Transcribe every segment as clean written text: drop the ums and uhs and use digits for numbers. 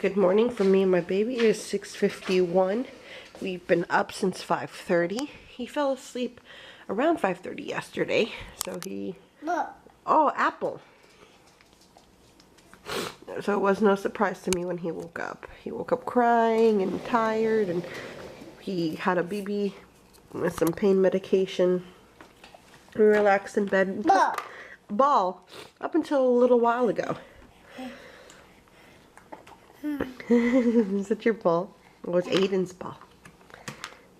Good morning from me and my baby. It is 6:51. We've been up since 5:30. He fell asleep around 5:30 yesterday. So he... Oh, apple. So it was no surprise to me when he woke up. He woke up crying and tired, and he had a BB with some pain medication. We relaxed in bed. Ball. Up until a little while ago. Is that your ball? Oh, it's Aiden's ball.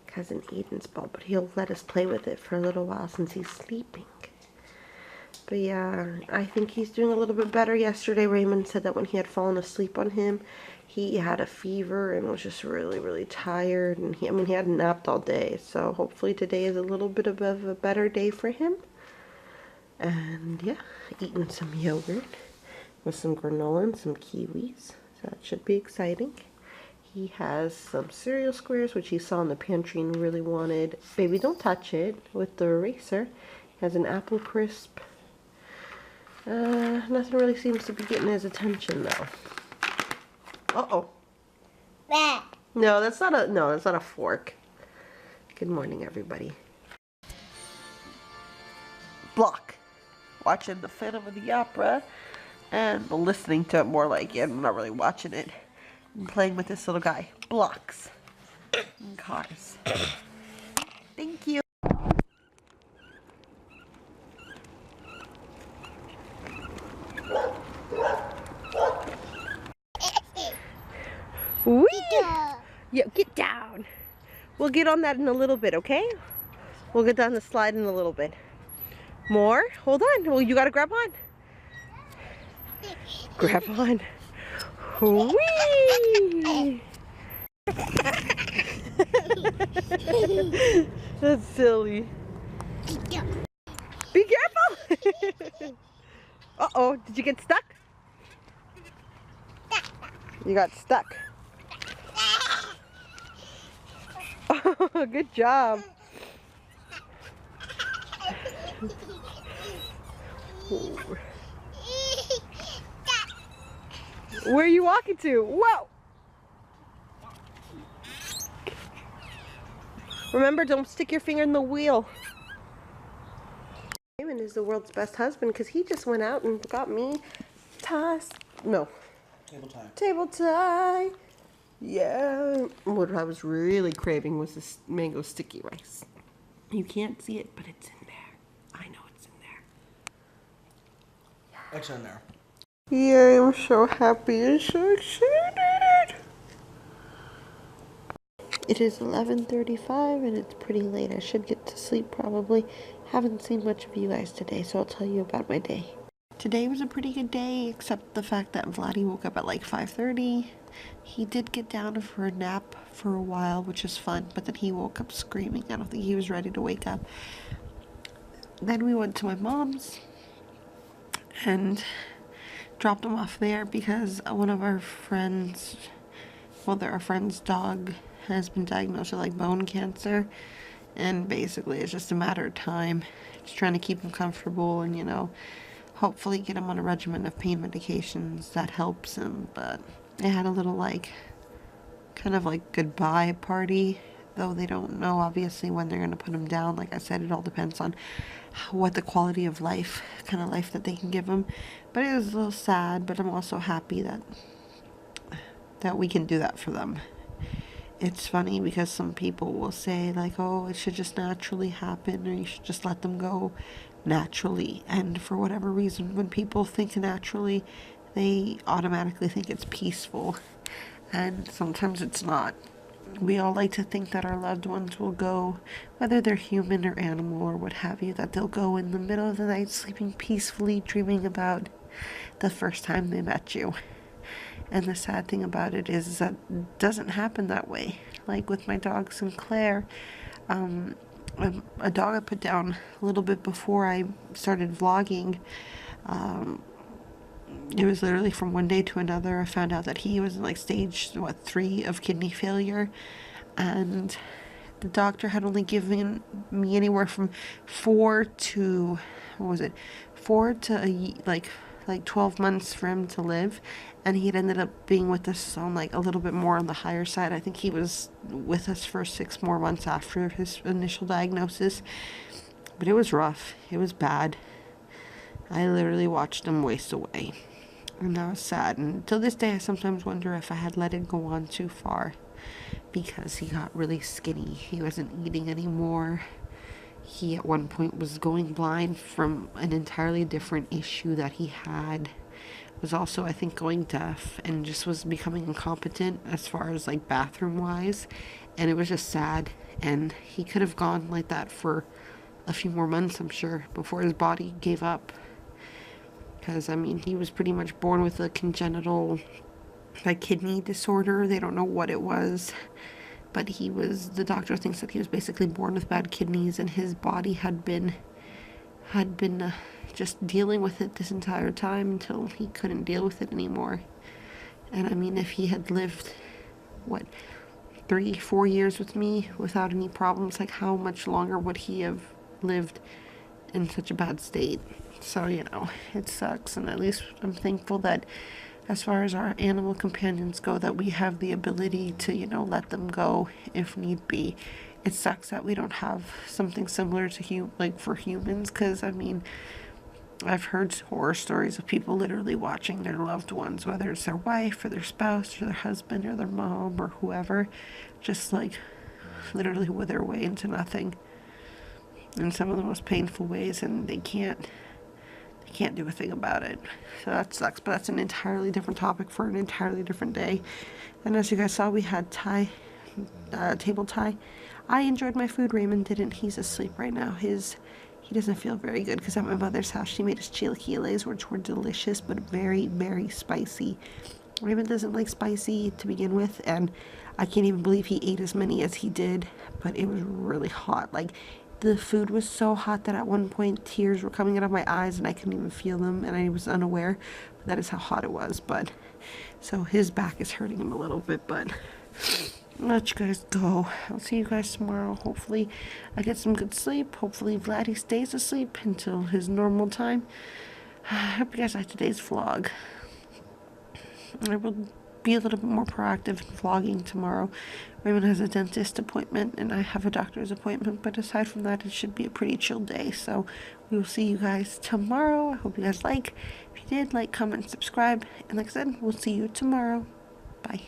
Cousin Aiden's ball, but he'll let us play with it for a little while since he's sleeping. But yeah, I think he's doing a little bit better. Yesterday, Raymond said that when he had fallen asleep on him, he had a fever and was just really, really tired. And he hadn't napped all day. So hopefully today is a little bit of a better day for him. And yeah, eating some yogurt with some granola and some kiwis. So that should be exciting. He has some cereal squares, which he saw in the pantry and really wanted. Baby, don't touch it with the eraser. He has an apple crisp. Nothing really seems to be getting his attention though. Uh-oh. No, that's not a fork. Good morning, everybody. Block. Watching the Phantom of the Opera and listening to it more like it. I'm not really watching it. I'm playing with this little guy. Blocks. And cars. Thank you. Whee! Yo, get down. We'll get on that in a little bit, okay? We'll get down the slide in a little bit. More? Hold on. Well, you gotta grab on. Grab on. Whee! That's silly. Be careful! Uh-oh, did you get stuck? You got stuck. Oh, good job. Where are you walking to? Whoa! Remember, don't stick your finger in the wheel. Raymond is the world's best husband because he just went out and got me table tie. Yeah. What I was really craving was this mango sticky rice. You can't see it, but it's in there. I know it's in there. It's in there. Yeah, I'm so happy and so excited. It is 11:35 and it's pretty late. I should get to sleep probably. Haven't seen much of you guys today, so I'll tell you about my day. Today was a pretty good day, except the fact that Vladi woke up at like 5:30. He did get down for a nap for a while, which is fun, but then he woke up screaming. I don't think he was ready to wake up. Then we went to my mom's and dropped him off there because one of our friends, our friend's dog has been diagnosed with like bone cancer, and basically it's just a matter of time. Just trying to keep him comfortable and, you know, hopefully get him on a regimen of pain medications that helps him. But they had a little kind of like goodbye party, though they don't know obviously when they're going to put him down. Like I said, it all depends on what the quality of life, kind of life that they can give him. But it was a little sad, but I'm also happy that we can do that for them. It's funny because some people will say like, oh, it should just naturally happen, or you should just let them go naturally. And for whatever reason, when people think naturally, they automatically think it's peaceful. And sometimes it's not. We all like to think that our loved ones will go, whether they're human or animal or what have you, that they'll go in the middle of the night sleeping peacefully, dreaming about the first time they met you. And the sad thing about it is that it doesn't happen that way. Like with my dog Sinclair, a dog I put down a little bit before I started vlogging. It was literally from one day to another. I found out that he was in like stage 3 of kidney failure, and the doctor had only given me anywhere from 4 to like like 12 months for him to live, and he had ended up being with us on like a little bit more on the higher side. I think he was with us for 6 more months after his initial diagnosis, but it was rough. It was bad. I literally watched him waste away, and that was sad. And till this day, I sometimes wonder if I had let it go on too far, because he got really skinny. He wasn't eating anymore. He at one point was going blind from an entirely different issue that he had. Was also, I think, going deaf, and just was becoming incompetent as far as like bathroom wise. And it was just sad. And he could have gone like that for a few more months, I'm sure, before his body gave up. Because, I mean, he was pretty much born with a congenital like kidney disorder. They don't know what it was, but the doctor thinks that he was basically born with bad kidneys, and his body had been just dealing with it this entire time until he couldn't deal with it anymore. And I mean, if he had lived, 3-4 years with me without any problems, like how much longer would he have lived in such a bad state? So, it sucks, and at least I'm thankful that as far as our animal companions go, that we have the ability to, let them go if need be. It sucks that we don't have something similar to for humans, because, I mean, I've heard horror stories of people literally watching their loved ones, whether it's their wife or their spouse or their husband or their mom or whoever, just like literally wither away into nothing in some of the most painful ways, and they can't do a thing about it. So that sucks, but that's an entirely different topic for an entirely different day. And as you guys saw, we had table Thai. I enjoyed my food. Raymond didn't. He's asleep right now. He doesn't feel very good, because at my mother's house she made us chilaquiles, which were delicious but very, very spicy. Raymond doesn't like spicy to begin with, and I can't even believe he ate as many as he did, but it was really hot. Like, the food was so hot that at one point tears were coming out of my eyes and I couldn't even feel them, and I was unaware. But that is how hot it was. But so his back is hurting him a little bit, but I'll let you guys go. I'll see you guys tomorrow. Hopefully I get some good sleep. Hopefully Vladi stays asleep until his normal time. I hope you guys like today's vlog. I will be a little bit more proactive in vlogging tomorrow. Raymond has a dentist appointment and I have a doctor's appointment, but aside from that, it should be a pretty chill day. So we will see you guys tomorrow. I hope you guys like. If you did, like, comment, subscribe, and like I said, we'll see you tomorrow. Bye.